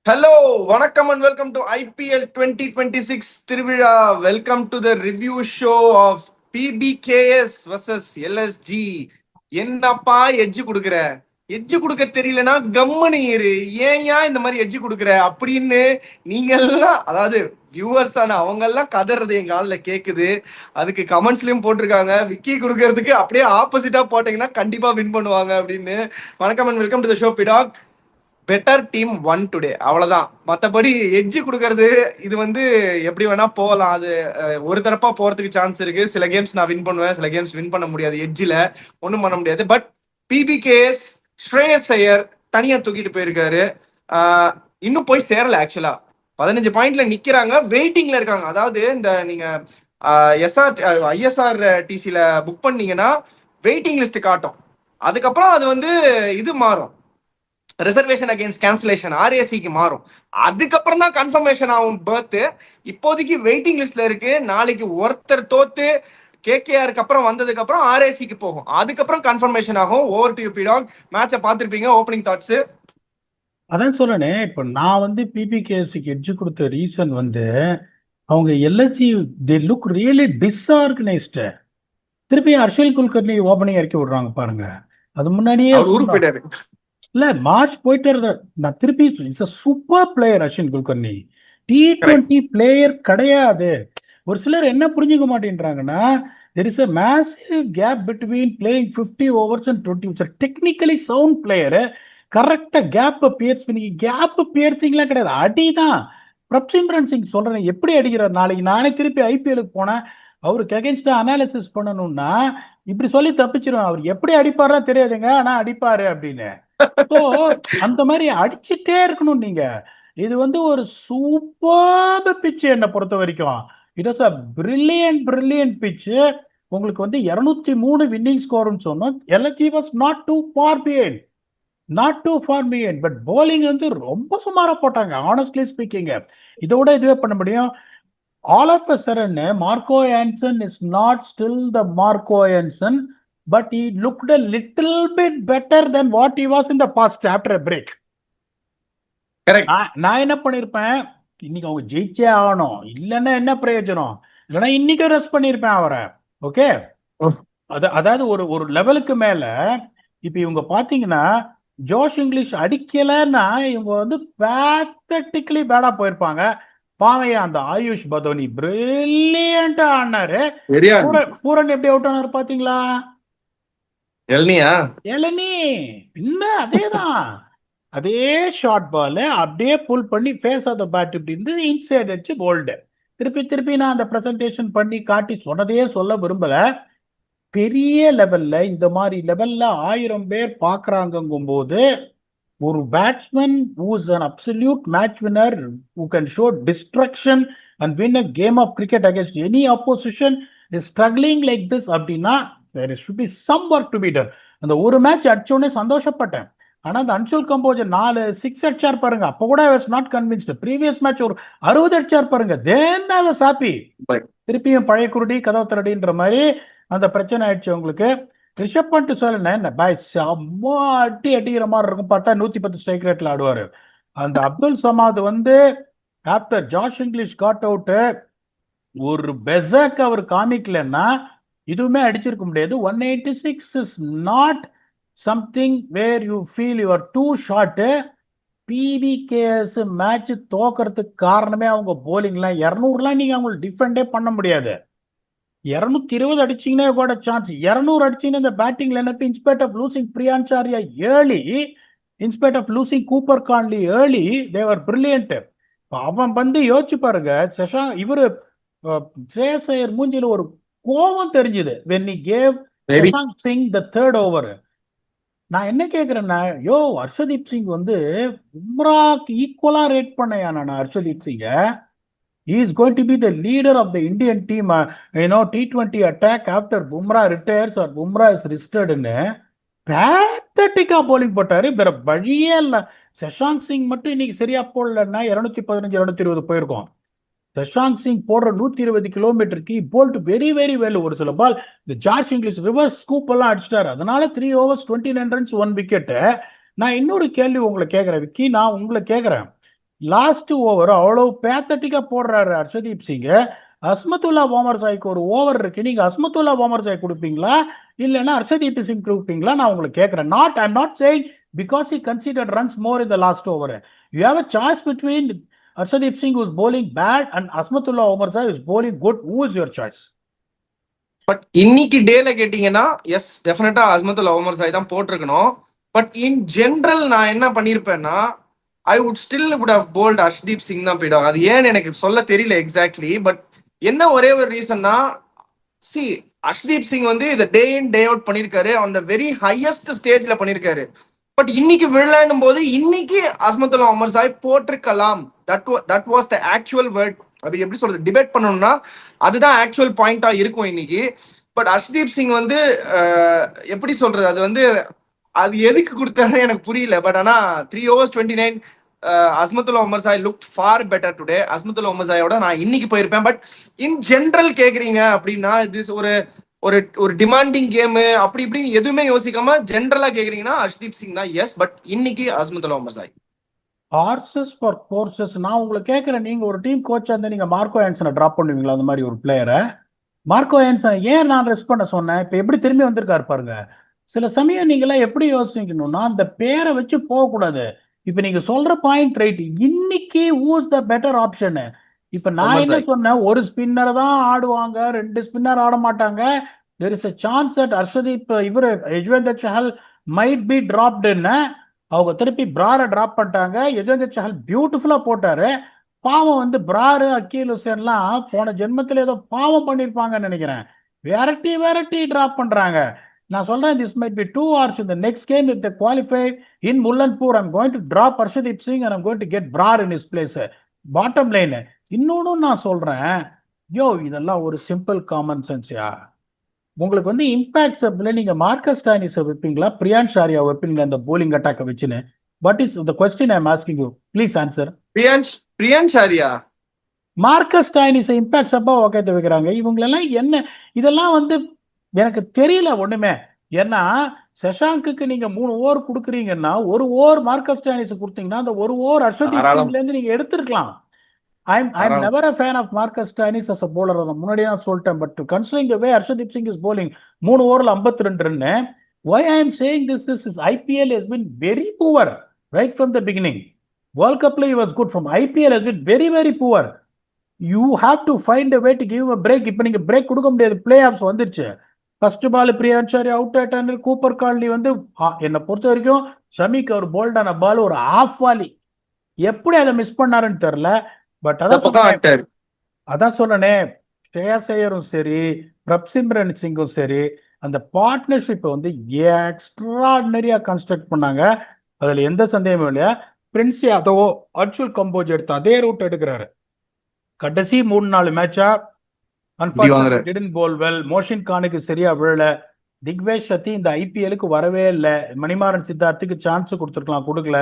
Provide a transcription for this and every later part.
Hello, வணக்கம் and welcome to IPL 2026 திருவிழா. Welcome to the review show of PBKS versus LSG. என்னப்பா edge கொடுக்குற? Edge கொடுக்க தெரியலனா கம்மனு இரு. ஏன் இந்த மாதிரி எட்ஜ் கொடுக்குற அப்படின்னு நீங்க எல்லாம், அதாவது வியூவர்ஸ் ஆன அவங்க எல்லாம் கதறது எங்க காதுல கேக்குது. அதுக்கு கமெண்ட்ஸ்லயும் போட்டிருக்காங்க, விக்கி கொடுக்கறதுக்கு அப்படியே ஆப்போசிட்டா போட்டீங்கன்னா கண்டிப்பா வின் பண்ணுவாங்க அப்படின்னு. வணக்கம் and welcome to the show, பிடாக். பெட்டர் டீம் ஒன் டுடே, அவ்வளவுதான். மற்றபடி எட்ஜ் கொடுக்கறது இது வந்து எப்படி வேணா போகலாம். அது ஒரு தரப்பா போறதுக்கு சான்ஸ் இருக்கு. சில கேம்ஸ் நான் வின் பண்ணுவேன், சில கேம்ஸ் வின் பண்ண முடியாது. எட்ஜில் ஒன்றும் பண்ண முடியாது. பட் பிபிகேஎஸ் ஸ்ரேயஸ் ஐயர் தனியா தூக்கிட்டு போயிருக்காரு. இன்னும் போய் சேரல. ஆக்சுவலா 15 பாயிண்ட்ல நிக்கிறாங்க, வெயிட்டிங்ல இருக்காங்க. அதாவது இந்த நீங்க ஐஎஸ்ஆர் டிசில புக் பண்ணீங்கன்னா வெயிட்டிங் லிஸ்ட் காட்டும். அதுக்கப்புறம் அது வந்து இது மாறும், ரிசர்வேஷன் அகைன்ஸ்ட் கேன்சலேஷன் ஆர்ஏசிக்கு மாறும். அதுக்கப்புறம் தான் கன்ஃபர்மேஷன் ஆகும் பர்த். இப்போதைக்கு வெயிட்டிங் லிஸ்ட்ல இருக்கு. நாளைக்கு ஒருத்தர் தோத்து கேகேஆருக்கு அப்புறம் வந்ததுக்கு அப்புறம் ஆர்ஏசிக்கு போகும். அதுக்கப்புறம் கன்ஃபர்மேஷன் ஆகும். ஓவர் டு யூ பிடாக். மேட்சை பார்த்துருப்பீங்க, ஓப்பனிங் தாட்ஸ். அதான் சொல்லணே. இப்போ நான் வந்து பிபிகேஎஸ்க்கு எட்ஜ் கொடுத்த ரீசன் வந்து அவங்க எல்எஸ்ஜி தே லுக் ரியலி டிஸ்ஆர்கனைஸ்டு. திருப்பி ஹர்ஷல் குல்கர்னி ஓப்பனிங் இறக்கி விடுறாங்க பாருங்க. அது முன்னாடியே ஊருக்கு போயிட்டாரு. இல்ல மார்ச் போயிட்டு நான் திருப்பி it's a super player Harshal Kulkarni. T20 player கிடையாது. ஒரு சிலர் என்ன புரிஞ்சுக்க மாட்டேன்றாங்கன்னா, there is a massive gap between playing 50 overs and 20. It's a technically sound player. கரெக்டா கேப் பியர்ஸ் பண்ணி, கேப் பியர்சிங்லாம் கிடையாது, அடிதான். பிரப்சிம்ரன் சிங் சொல்றேன், எப்படி அடிக்கிறார். நாளைக்கு நானே திருப்பி ஐபிஎலுக்கு போனேன், அவருக்கு அகேன்ஸ்டா அனாலிசிஸ் பண்ணணும்னா இப்படி சொல்லி தப்பிச்சிருவேன். அவர் எப்படி அடிப்பாரா தெரியாதுங்க, ஆனா அடிப்பாரு அப்படின்னு. ஸோ அந்த மாதிரி அடிச்சுட்டே இருக்கணும் நீங்க. இது வந்து ஒரு சூப்பர் பிட்ச் என்னை பொறுத்த வரைக்கும். It is a brilliant pitch. உங்களுக்கு வந்து 203 வின்னிங் ஸ்கோர்னு சொன்னோம். LSG was not too far behind, but bowling வந்து ரொம்ப சுமாரா போட்டாங்க. ஆனஸ்ட்லி ஸ்பீக்கிங், இதோட இதுவே பண்ண முடியும். All of a sudden Marco Jansen is not still the Marco Jansen, but he looked a little bit better than what he was in the past after a break. நான் என்ன பண்ணிருப்பேன், இன்னைக்கு அவங்க ஜெயிச்சே ஆகணும், இல்லைன்னா என்ன பிரயோஜனம், இல்லைன்னா இன்னைக்கு ரெஸ்ட் பண்ணிருப்பேன் அவரை. ஓகே, அதாவது ஒரு ஒரு லெவலுக்கு மேல இப்ப இவங்க பாத்தீங்கன்னா ஜோஷ் இங்கிலீஷ் அடிக்கலன்னா இவங்க வந்து பேத்தட்டிக்கலி பேடா போயிருப்பாங்க. பாவையா அந்த ஆயுஷ் பதோனி பிரில்லியண்டா ஆனாரு. பூரன் எப்படி அவுட் ஆனாரு பாத்தீங்களா? இளநீ என்ன அதேதான், அதே ஷார்ட் பால் அப்படியே புல் பண்ணி ஃபேஸ் ஆஃப் த பேட் இப்படி இருந்து இன்சைட் அடிச்சு போல்டு. திருப்பி நான் அந்த பிரசன்டேஷன் பண்ணி காட்டி சொன்னதையே சொல்ல விரும்பல. பெரிய லெவல்ல, இந்த மாதிரி லெவல்ல 1000 பேர் பாக்குறாங்கும் போது ஒரு batsman who is an absolute match winner, who can show destruction and win a game of cricket against any opposition, is struggling like this அப்படின்னா there should be some work to be done. அந்த ஒரு match அடிச்சோடனே சந்தோஷப்பட்டேன். ஆனா அந்த அன்சுல் கம்போஜர் 4 6 அடிச்சார் பாருங்க, அப்ப கூட I was not convinced. Previous match ஒரு 60 அடிச்சார் பாருங்க, then I was happy. திருப்பியும் பழைய குருடி கதவு திரடின்ற மாதிரி அந்த பிரச்சனை ஆயிடுச்சு உங்களுக்கு. ரிஷப் பண்ட் சொல்ல என்ன பாய் செம்ம அடிக்கிற மாதிரி இருக்கும், பார்த்தா 110 ஸ்ட்ரைக் ரேட்ல ஆடுவாரு. அந்த அப்துல் சமாத் வந்து after Josh Inglis caught out ஒரு பெசக் அவர் காமிக்கலன்னா இதுவுமே அடிச்சிருக்க முடியாது. 186 is not something where you feel you are too short. PBKS match தோக்கிறதுக்கு காரணமே அவங்க போலிங்லாம். 200லாம் நீங்க அவங்களுக்கு டிஃபெண்டே பண்ண முடியாது. 220 அடிச்சீங்கன்னா கூட சான்ஸ், 200 அடிச்சீங்கன்னா இந்த batting lineup in spite of losing பிரியான்சாரியா early, in spite of losing Cooper Connolly early, Thevar brilliant. அவன் வந்து யோசிச்சு பாருங்க, இவரு ஸ்ரேயஸ் ஐயர் மூஞ்சில ஒரு கோபம் தெரிஞ்சுது when he gave Shashank Singh the third over. நான் என்ன கேட்கிறேன்னா, ஹர்ஷதீப் சிங் வந்து பும்ராக்கு ஈக்குவலா ரேட் பண்ணையா நான் ஹர்ஷதீப் சிங்க. He is going to be the leader of the Indian team, T20 attack after Bumrah retires or Bumrah is rested. பேத்தட்டிக்கா போலிங் போட்டாரு, வேற வழியே இல்லை. சஷாங்க் சிங் மட்டும் இன்னைக்கு சரியா போடலன்னா 215 220 போயிருக்கோம். சஷாங்க் சிங் போடுற 120 கிலோமீட்டருக்கு போல்ட் வெரி வெரி வெல். ஒரு சில பால் இந்த ஜார்ஜ் இங்கிலீஷ் ரிவர்ஸ் ஸ்கூப் எல்லாம் அடிச்சிட்டாரு, அதனால 3 overs 29 runs 1 wicket. நான் இன்னொரு கேள்வி உங்களை கேட்கிறேன் விக்கி, நான் உங்களை கேட்கிறேன், லாஸ்ட் ஓவர் அவ்வளவு பேத்தட்டிக்கா போடுறாரு ஹர்ஷதீப் சிங். அஸ்மத்துல்லா ஓமர் சாய்க்கு ஒரு ஓவர் இருக்கு, நீங்க அஸ்மத்துல்லா ஓமர் சாய் கொடுப்பீங்களா இல்லைன்னா ஹர்ஷதீப் சிங் கொடுப்பீங்களா? நான் உங்களுக்கு கேட்கிறேன். I'm not saying because he considered runs more in the last over. You have a choice between Harshdeep Singh who's bowling bad and Asmatullah Omar Sai who's bowling good. Who is your choice? But இன்னைக்கு டேல கேட்டீங்கன்னா S டெஃபினட்டா அஸ்மத்துல் Umar Sai தான் போட்டிருக்கணும். But in general நான் என்ன பண்ணியிருப்பேன்னா I would still would have bowled Harshdeep Singh தான் போயிடும். அது ஏன்னு எனக்கு சொல்ல தெரியல எக்ஸாக்ட்லி. பட் என்ன ஒரே ஒரு ரீசன்னா சி ஹர்ஷ்தீப் சிங் வந்து இதை டே இன் டே அவுட் பண்ணியிருக்காரு, அந்த வெரி ஹையஸ்ட் ஸ்டேஜ்ல பண்ணியிருக்காரு. பட் இன்னைக்கு விளையாடும் போது இன்னைக்கு அஸ்மத்துல்லா உமர் சாய் போட்டிருக்கலாம். That was the actual word. அப்படி எப்படி சொல்றது, டிபேட் பண்ணணும்னா அதுதான் ஆக்சுவல் பாயிண்டா இருக்கும் இன்னைக்கு. பட் ஹர்ஷ்தீப் சிங் வந்து எப்படி சொல்றது, அது வந்து அது எதுக்கு கொடுத்தாரு எனக்கு புரியல. பட் ஆனா 3 overs 29 Azmatullah Omarzai look for better today. Azmatullah உமர் சாயோட நான் இன்னைக்கு போயிருப்பேன். பட் இன் ஜென்ரல் கேக்குறீங்க அப்படின்னா இது ஒரு ஒரு ஒரு டிமாண்டிங் கேமு அப்படி இப்படின்னு எதுவுமே யோசிக்காம ஜென்ரலா கேக்குறீங்கன்னா ஹர்ஷ்தீப் சிங் தான் எஸ். பட் இன்னைக்கு Azmatullah Umar Sai. Horses for courses. நான் உங்களுக்கு கேட்குறேன், நீங்க ஒரு டீம் கோச்சா இருந்தா நீங்க மார்க்கோ ஆன்சனை டிராப் பண்ணுவீங்களா? அந்த மாதிரி ஒரு பிளேயரை மார்க்கோ ஆன்சன் ஏன் நான் ரெஸ்ட் பண்ண சொன்னேன்? இப்போ எப்படி திரும்பி வந்திருக்காரு பாருங்க. சில சமயம் நீங்களாம் எப்படி யோசிக்கணும்னா அந்த பேரை வச்சு போகக்கூடாது. இப்போ நீங்க சொல்ற பாயிண்ட் ரைட். இன்னைக்கு ஊஸ் த பெட்டர் ஆப்ஷன். இப்போ நான் உமர் என்ன சாய் சொன்னேன், ஒரு ஸ்பின்னர் தான் ஆடுவாங்க, 2 ஸ்பின்னர் ஆட மாட்டாங்க. There is a chance that Harshdeep இவர் யஜ்வேந்தர் சஹல் மைட் பி டிராப்டுன்னு. அவங்க திருப்பி பிராரை டிராப் பண்ணிட்டாங்க. யஜ்வேந்தர் சஹல் பியூட்டிஃபுல்லா போட்டாரு. பாவம் வந்து பிராரு அக்கீல் ஹுசேன்லாம் போன ஜென்மத்தில் ஏதோ பாவம் பண்ணியிருப்பாங்கன்னு நினைக்கிறேன். விரட்டி விரட்டி டிராப் பண்றாங்க. நான் சொல்றேன் this might be 2 hours in the next game if they qualify in Mullanpur. I'm going to drop Harshdeep Singh and I'm going to get Brar in his place. Bottom line. இன்னொன்னு நான் சொல்றேன், இதெல்லாம் ஒரு simple common சென்ஸ்யா. உங்களுக்கு வந்து impact சப்ல நீங்க Marcus ஸ்டானிஸை வைப்பீங்களா, பிரியான் ஷாரியா வைப்பீங்களா இந்த போலிங் அட்டாக்கை வச்சுன்னு? But is the question I am asking you, please answer. Priyansh Arya Marcus ஸ்டானிஸை இம்பாக்ட் சப்பா உக்காந்து வைக்கிறாங்க. இவங்களெல்லாம் என்ன, இதெல்லாம் வந்து எனக்கு தெரியல ஒண்ணுமே. ஏன்னா சஷாங்குக்கு நீங்க 3 ஓவர் கொடுக்குறீங்கன்னா 1 ஓவர் மார்க்கஸ் ஸ்டானிஸ் கொடுத்தீங்கன்னா அந்த 1 ஓவர் ஹர்ஷதீப் சிங்ல இருந்து நீங்க எடுத்திருக்கலாம். I'm never a fan of Marcus Stoinis as a bowler. முன்னாடியே நான் சொல்லிட்டேன். But considering the way Harshdeep Singh is bowling 3 ஓவர்ல 52 run. why I am saying this is IPL has been very poor right from the beginning. World Cup he was good. From IPL has been very very poor. You have to find a way to give him a break. இப்போ நீங்க break கொடுக்க முடியாது, play of வந்துருச்சு. First ball பிரியான்சாரி out ஆயிட்டாரு. Cooper கால்னி வந்து என்னை பொறுத்த வரைக்கும் ஷமிக்கு ஒரு போல்டான பால் ஒரு ஆஃப் வாலி, எப்படி அதை மிஸ் பண்ணாருன்னு தெரியல. பட் அதான் சொன்னே, ஸ்ரேயாஸ் ஐயரும் சரி பிரப்சிம்ரன் சிங்கும் சரி அந்த பார்ட்னர்ஷிப்பை வந்து எக்ஸ்ட்ராடினரியா கன்ஸ்ட்ரக்ட் பண்ணாங்க. அதுல எந்த சந்தேகமும் இல்லையா. பிரின்ஸ் யாதவோ அர்ஜுன் கம்போஜ் எடுத்து அதே ரூட் எடுக்கிறாரு. கடைசி 3-4 மேட்சா unfortunately didn't bowl well. Mohsin கானுக்கு சரியா விழல. திக்வேஷ் சத்தி இந்த ஐபிஎலுக்கு வரவே இல்லை. மணிமாறன் சித்தார்த்துக்கு சான்ஸ் கொடுத்துருக்கலாம், கொடுக்கல.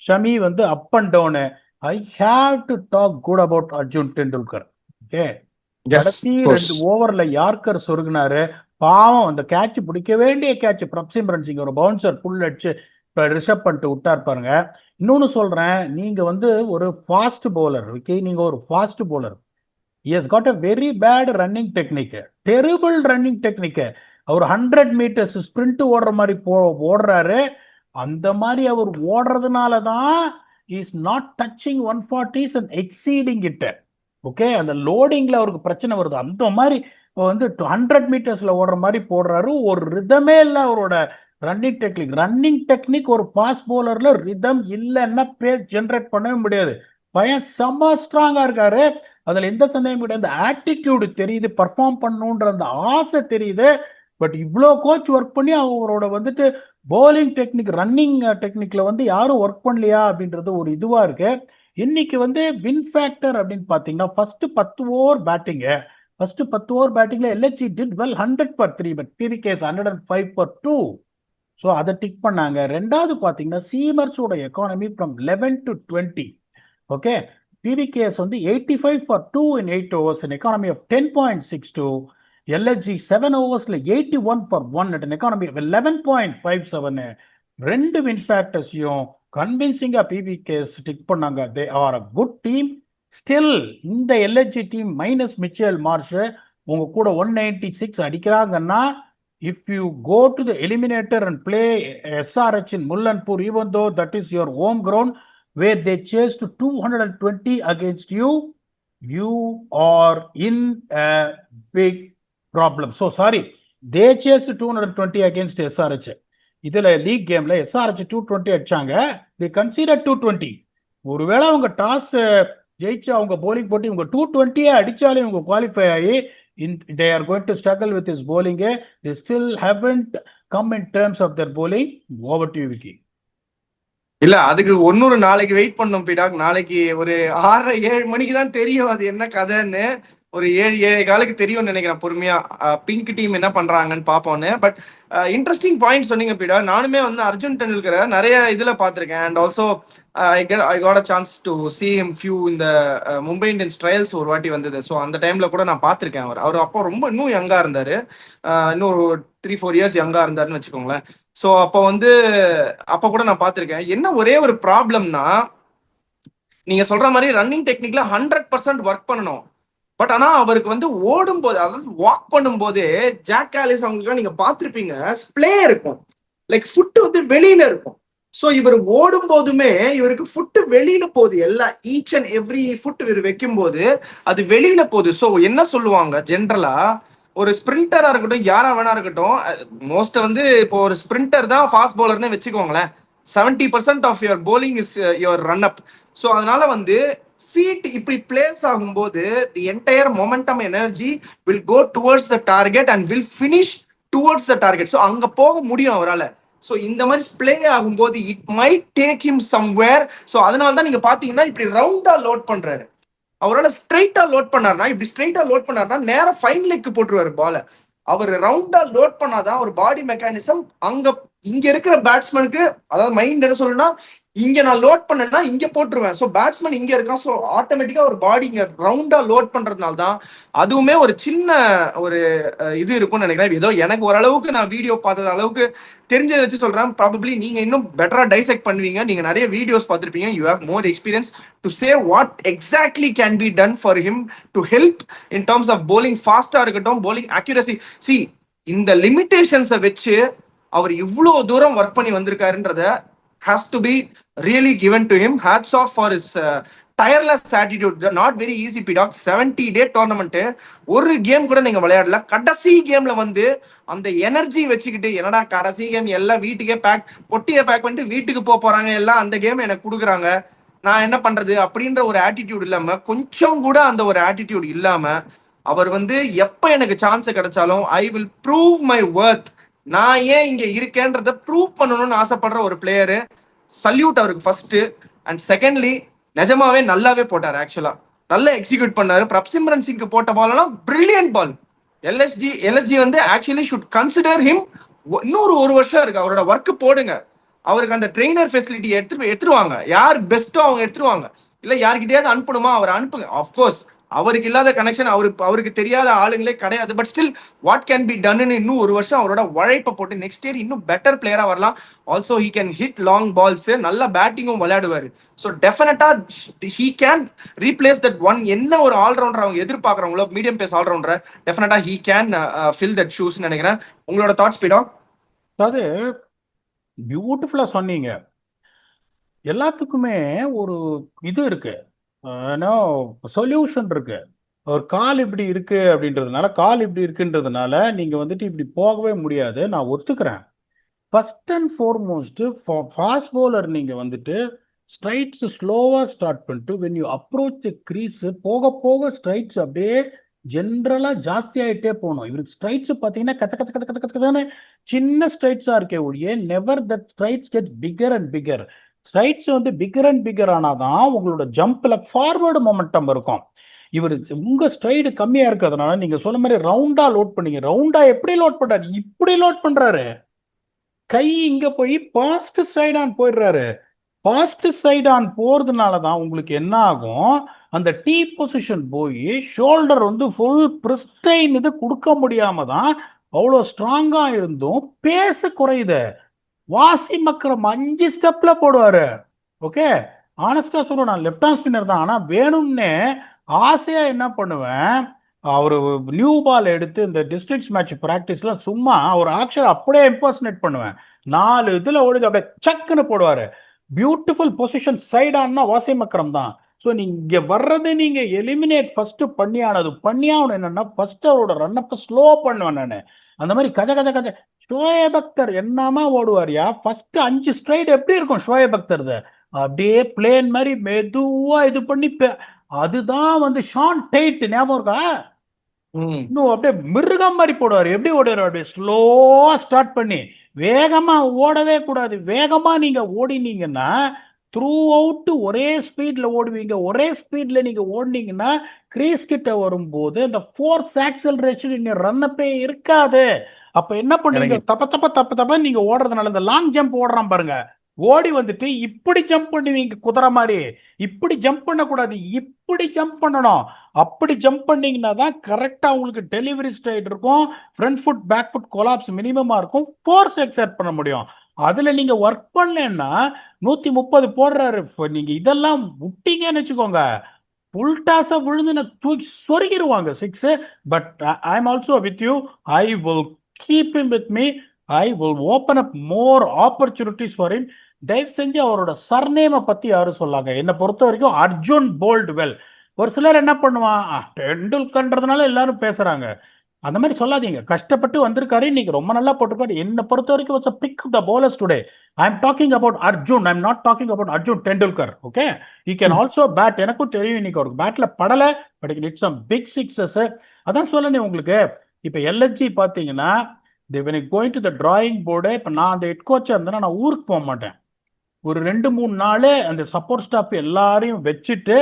ஷமி வந்து up and down. I have to talk good about Arjun Tendulkar. Okay. கடைசி 2 ஓவர்ல யார்கர் சொருகினாரு. பாவம் அந்த கேட்ச் பிடிக்க வேண்டிய கேட்ச் பிரப்சிம்ரன் சிங் ஒரு பவுன்சர் புல் அடிச்சு ரிஷப் பண்ணிட்டு விட்டார் பாருங்க. இன்னொன்னு சொல்றேன், நீங்க வந்து ஒரு ஃபாஸ்ட் பவுலர். ஓகே, நீங்க ஒரு fast bowler. He has got a very bad running technique. Terrible running technique. Our 100 meters sprint ஓடுற மாதிரி ஓடுறாரு. அந்த மாதிரி அவர் ஓடுறதுனால தான் is not touching 140s and exceeding it. Okay, அந்த லோடிங்ல அவருக்கு பிரச்சனை வருது. அந்த மாதிரி வந்து 100 மீட்டர்ஸ்ல ஓடுற மாதிரி போடுறாரு. ஒரு ரிதமே இல்லை அவரோட ரன்னிங் டெக்னிக் ஒரு ஃபாஸ்ட் பவுலர்ல ரிதம் இல்லைன்னா பேஸ் ஜென்ரேட் பண்ணவே முடியாது. பையன் செம்ம ஸ்ட்ராங்கா இருக்காரு, அதுல எந்த சந்தேகம் கிடையாது. அந்த ஆட்டிடியூடு தெரியுது, பர்ஃபார்ம் பண்ணணுன்ற அந்த ஆசை தெரியுது. பட் இவ்வளோ கோச் ஒர்க் பண்ணி அவரோட வந்துட்டு பவுலிங் டெக்னிக் ரன்னிங் டெக்னிக்ல வந்து யாரும் ஒர்க் பண்ணலையா அப்படின்றது ஒரு இதுவா இருக்கு. இன்னைக்கு வந்து வின் ஃபேக்டர் அப்படின்னு பாத்தீங்கன்னா ஃபர்ஸ்ட் 10 ஓவர் பேட்டிங்ல LHC did well 100 for 3, but PBKS 105 for 2. So அதை டிக் பண்ணாங்க. ரெண்டாவது பாத்தீங்கன்னா சீமர்ஸோட economy from 11 to 20. Okay, PBKS வந்து 85 for 2 in 8 overs, an economy of 10.62. LHG 7 ஓவர்ஸ்ல 81 for 1 at an economy of 11.57. 2 win ஃபேக்டர்ஸையும் கன்வின்சிங்கா பிபிகே ஸ்டிக் பண்ணாங்க. They are a good team. Still இந்த LHC team minus Mitchell Marsh உங்க கூட 196 அடிக்கிறாங்கன்னா, if you go to the eliminator and play SRH in Mullanpur, even though that is your home ground where they chase to 220 against you, you are in a big problem. So sorry, they chased 220 against SRH. இதுல league கேம்ல SRH 220 அடிச்சாங்க, they conceded 220. ஒருவேளை அவங்க toss ஜெயிச்சு அவங்க bowling போட்டு இவங்க 220 அடிச்சாலே இவங்க குவாலிஃபை ஆகி they are going to struggle with his bowling. They still haven't come in terms of their bowling. Over to you, Vicky. இல்ல அதுக்கு ஒன்னொரு நாளைக்கு வெயிட் பண்ணோம் பிடாக். நாளைக்கு ஒரு 6:30-7 மணிக்கு தான் தெரியும் அது என்ன கதைன்னு. ஒரு 7-7:15 தெரியும்னு நினைக்கிறேன் பொறுமையா. பிங்க் டீம் என்ன பண்றாங்கன்னு பார்ப்போன்னு. பட் இன்ட்ரெஸ்டிங் பாயிண்ட் சொன்னீங்க பீடா. நானுமே வந்து அர்ஜுன் டெண்டுல்கரை நிறைய இதுல பார்த்திருக்கேன். And also I got a chance to see him few இந்த மும்பை இந்தியன்ஸ் ட்ரையல்ஸ் ஒரு வாட்டி வந்தது. ஸோ அந்த டைம்ல கூட நான் பார்த்திருக்கேன். அவர் அப்போ ரொம்ப இன்னும் யங்கா இருந்தாரு. இன்னும் ஒரு 3-4 இயர்ஸ் யங்கா இருந்தாருன்னு வச்சுக்கோங்களேன். ஸோ அப்போ வந்து அப்போ கூட நான் பார்த்திருக்கேன். என்ன ஒரே ஒரு ப்ராப்ளம்னா, நீங்க சொல்ற மாதிரி ரன்னிங் டெக்னிக்ல 100% ஒர்க் பண்ணணும். பட் ஆனா அவருக்கு வந்து ஓடும் போது, அதாவது வாக் பண்ணும்போது, ஜாக் காலிஸ் அவங்களுக்கு நீங்க பார்த்திருப்பீங்க, ஸ்ப்ளே இருக்கும், லைக் ஃபுட் வந்து வெளியில இருக்கும். ஸோ இவர் ஓடும் போதுமே இவருக்கு ஃபுட் வெளியில போகுது. எல்லா ஈச் அண்ட் எவ்ரி ஃபுட் இவர் வைக்கும் போது அது வெளியில போகுது. ஸோ என்ன சொல்லுவாங்க ஜென்ரலா, ஒரு ஸ்பிரிண்டரா இருக்கட்டும், யாரா வேணா இருக்கட்டும், மோஸ்ட் வந்து இப்போ ஒரு ஸ்பிரிண்டர் தான் ஃபாஸ்ட் பவுலர்னு வச்சுக்கோங்களேன், 70% of your bowling is your run up. So அதனால வந்து ஃபீட் இப்படி பிளேஸ் ஆகும்போது the entire momentum energy will go towards the target and will finish towards the target. So அங்க போக முடியும் அவரால். ஸோ இந்த மாதிரி ஸ்ப்ளே ஆகும்போது it might take him somewhere. So அதனால தான் நீங்க பாத்தீங்கன்னா இப்படி ரவுண்டா லோட் பண்றாரு. அவரால் ஸ்ட்ரைட்டா லோட் பண்ணார்னா, இப்படி ஸ்ட்ரைட்டா லோட் பண்ணார்னா நேரம் ஃபைன் லெக்கு போட்டுருவாரு பால. அவர் ரவுண்டா லோட் பண்ணாதான் ஒரு பாடி மெக்கானிசம் அங்க இங்க இருக்கிற பேட்ஸ்மேனுக்கு, அதாவது மைண்ட் என்ன சொல்லுன்னா, இங்க நான் லோட் பண்ணேன்னா இங்க போட்டுருவேன். ஸோ பேட்ஸ்மேன் இங்க இருக்கான். ஸோ ஆட்டோமேட்டிக்கா ஒரு பாடி இங்க ரவுண்டா லோட் பண்றதுனால தான் அதுவுமே ஒரு சின்ன ஒரு இது இருக்கும்னு நினைக்கிறேன். ஏதோ எனக்கு ஓரளவுக்கு நான் வீடியோ பார்த்தது அளவுக்கு தெரிஞ்சதை வச்சு சொல்றேன். ப்ராபப்ளி நீங்க இன்னும் பெட்டரா டைசெக்ட் பண்ணுவீங்க. நீங்க நிறைய வீடியோஸ் பார்த்துருப்பீங்க. You have more experience to say what exactly can be done for him to help in terms of bowling ஃபாஸ்டா இருக்கட்டும், bowling accuracy. சி இந்த லிமிடேஷன்ஸை வச்சு அவர் இவ்வளவு தூரம் ஒர்க் பண்ணி வந்திருக்காருன்றத has to be really given to him. Hats off for his tireless attitude. Not very easy P-Dog. 70-day tournament ஒரு game கூட நீங்க விளையாடல. கடைசி கேம்ல வந்து அந்த எனர்ஜி வச்சுக்கிட்டு, என்னடா கடைசி கேம் எல்லாம் வீட்டுக்கே பொட்டியை பேக் பண்ணிட்டு வீட்டுக்கு போறாங்க, எல்லாம் அந்த கேம் எனக்கு கொடுக்குறாங்க, நான் என்ன பண்றது அப்படின்ற ஒரு ஆட்டிடியூட் இல்லாம, கொஞ்சம் கூட அந்த ஒரு ஆட்டிடியூட் இல்லாம அவர் வந்து எப்ப எனக்கு சான்ஸ் கிடைச்சாலும் ஐ வில் ப்ரூவ் மை வர்த், நான் ஏன் இங்க இருக்கேன்றத ப்ரூவ் பண்ணணும்னு ஆசைப்படுற ஒரு பிளேயரு. சல்யூட் அவருக்கு ஃபர்ஸ்ட். அண்ட் செகண்ட்லி நிஜமாவே நல்லாவே போட்டார். ஆக்சுவலா நல்லா எக்ஸிக்யூட் பண்ணாரு. பிரப்சிம்ரன் சிங்க்கு போட்ட பால்லாம் பிரில்லியன்ட் பால். எல்எஸ்ஜி வந்து ஆக்சுவலி ஷுட் கன்சிடர் ஹிம். இன்னொரு ஒரு வருஷம் இருக்கு, அவரோட ஒர்க் போடுங்க. அவருக்கு அந்த ட்ரெயினர் ஃபெசிலிட்டி எடுத்துருவாங்க. யார் பெஸ்ட்டோ அவங்க எடுத்துருவாங்க. இல்ல யார்கிட்டயாவது அனுப்பணுமா அவர் அனுப்புங்க. ஆஃப்கோர்ஸ் அவருக்கு இல்லாத கனெக்ஷன், அவருக்கு தெரியாத ஆளுங்களே கிடையாது. But still what can be டன்னு இன்னும் ஒரு வருஷம் அவரோட உழைப்பை போட்டு நெக்ஸ்ட் இயர் இன்னும் பெட்டர் பிளேயரா வரலாம். Also he can hit long balls, நல்ல பேட்டிங்கும் விளையாடுவாரு. ஸோ டெஃபினட்டா he can replace that one. என்ன ஒரு ஆல்ரவுண்டர் அவங்க எதிர்பார்க்குறவங்களோ, மீடியம் பேஸ் ஆல்ரவுண்டர், டெஃபினட்டா he can fill that shoes நினைக்கிறேன். உங்களோட தாட்ஸ் பீடா? அது பியூட்டிஃபுல்லா சொன்னீங்க. எல்லாத்துக்குமே ஒரு இது இருக்கு, சொல்யூஷன் இருக்கு. ஒரு கால் இப்படி இருக்கு அப்படின்றதுனால, கால் இப்படி இருக்குன்றதுனால நீங்க வந்துட்டு இப்படி போகவே முடியாது. நான் ஒத்துக்கிறேன். First and foremost fast bowler நீங்க வந்துட்டு ஸ்ட்ரைட்ஸ் ஸ்லோவா ஸ்டார்ட் பண்ணிட்டு when you approach the crease, போக போக ஸ்ட்ரைட்ஸ் அப்படியே ஜென்ரலா ஜாஸ்தி ஆயிட்டே போகணும். இவருக்கு ஸ்ட்ரைட்ஸ் பார்த்தீங்கன்னா கத்த கத்த கத்த கத்த கத்தானே சின்ன ஸ்ட்ரைட்ஸா இருக்கே ஒழிய never that straights get bigger and figure. Straights வந்து பிகர் அண்ட் பிகர் ஆனாதான் உங்களோட ஜம்ப்ல ஃபார்வர்டு மொமெண்டம் இருக்கும். இவர் உங்க ஸ்ட்ரைடு கம்மியா இருக்கிறதுனால நீங்க சொன்ன மாதிரி ரவுண்டா லோட் பண்ணீங்க. ரவுண்டா எப்படி லோட் பண்றாரு? இப்படி லோட் பண்றாரு. கை இங்க போய் பாஸ்ட் சைட் ஆன் போயிடுறாரு. பாஸ்ட் சைட் ஆன் போறதுனால தான் உங்களுக்கு என்ன ஆகும், அந்த டீ பொசிஷன் போய் ஷோல்டர் வந்து ஃபுல் பிரிஸ்டைன் இது கொடுக்க முடியாம தான் அவ்வளோ ஸ்ட்ராங்கா இருந்தும் பேச குறையுது. வாசிம் அக்ரம் 5 ஸ்டெப்ல போடுவாரு. ஓகே, ஆனஸ்டா சொல்லுவேன், நான் லெஃப்ட் ஹேண்ட் ஸ்பின்னர் தான். ஆனா வேணும்னே ஆசையா என்ன பண்ணுவேன், அவரு நியூ பால் எடுத்து இந்த டிஸ்ட்ரிக்ட்ஸ் மேட்ச் பிராக்டிஸ்ல சும்மா ஒரு ஆக்ஷன் அப்படியே இம்பர்சனேட் பண்ணுவேன். 4 இதுல ஓடுது அப்படியே சக்குன்னு போடுவாரு. பியூட்டிஃபுல் பொசிஷன் சைட் ஆனா வாசிம் அக்ரம் தான். ஸோ நீங்க வர்றது நீங்க எலிமினேட் ஃபர்ஸ்ட் பண்ணியாகணும். என்னன்னா ஃபர்ஸ்ட் அவரோட ரன்னப்பை ஸ்லோ பண்ணுவேன் நான். அந்த மாதிரி கஜ கஜ கஜ. ஷோயப் அக்தர் என்னமா ஓடுவாரியா, ஃபர்ஸ்ட் 5 ஸ்ட்ரைட் எப்படி இருக்கும் ஷோயப் அக்தர், அப்படியே பிளேன் மாதிரி மெதுவா இது பண்ணி அதுதான் வந்து ஷான் டெய்ட் ஞாபகம் இருக்கா, இன்னும் அப்படியே மிருகம் மாதிரி போடுவார். எப்படி ஓடுவார், அப்படியே ஸ்லோவா ஸ்டார்ட் பண்ணி வேகமா ஓடவே கூடாது. வேகமா நீங்க ஓடினீங்கன்னா த்ரூ அவுட் ஒரே ஸ்பீட்ல ஓடுவீங்க. ஒரே ஸ்பீட்ல நீங்க ஓடினீங்கன்னா கிரீஸ் கிட்ட வரும்போது அந்த ஃபோர்ஸ் ஆக்சலரேஷன் இன்னும் ரன்னப்பே இருக்காது. அப்ப என்ன பண்ணுவீங்க, எனக்கு தப்ப தப்ப தப்ப தப்ப நீங்க ஓடுறதுனால இந்த லாங் ஜம்ப் ஓடுறான் பாருங்க, ஓடி வந்துட்டு இப்படி ஜம்ப் பண்ணுவீங்க குதிரை மாதிரி. இப்படி ஜம்ப் பண்ணக்கூடாது, இப்படி ஜம்ப் பண்ணணும். அப்படி ஜம்ப் பண்ணீங்கன்னா தான் கரெக்டா உங்களுக்கு டெலிவரி ஸ்டைல் இருக்கும். Front foot back foot collapse மினிமமா இருக்கும். ஃபோர்ஸ் எக்ஸர்ட் பண்ண முடியும். அதுல நீங்க ஒர்க் பண்ணலன்னா 130 போடுறாரு. இப்போ நீங்க இதெல்லாம் விட்டீங்கன்னு வச்சுக்கோங்க, ஃபுல் டாஸா விழுந்து தூக்கி சொருகிடுவாங்க six. But I am also with you. I will keep him with me. I will open up more opportunities for him. தயவு செஞ்சு அவரோட சர்நேமை பத்தி யாரும் சொல்லாங்க. என்னை பொறுத்த வரைக்கும் அர்ஜுன் போல்ட்வெல். ஒரு சிலர் என்ன பண்ணுவான், டெண்டுல்கர்ன்றதுனால எல்லாரும் பேசுறாங்க, அந்த மாதிரி சொல்லாதீங்க. கஷ்டப்பட்டு வந்திருக்காரு, இன்னைக்கு ரொம்ப நல்லா போட்டிருக்காரு. என்னை பொறுத்த வரைக்கும் was a pick of the bowlers today. I am talking about Arjun. I am not talking about Arjun Tendulkar. Okay, he can also bat. எனக்கும் தெரியும் இன்னைக்கு அவருக்கு பேட்ல படல, but it's some big sixes. அதான் சொல்லணும் உங்களுக்கு. இப்ப எல்எஸ்ஜி பாத்தீங்கன்னா when you going to the drawing board, இப்ப நான் அந்த ஹெட் கோச்சா இருந்தேன்னா நான் ஊருக்கு போக மாட்டேன். ஒரு 2-3 நாள் அந்த சப்போர்ட் ஸ்டாஃப் எல்லாரையும் வச்சுட்டு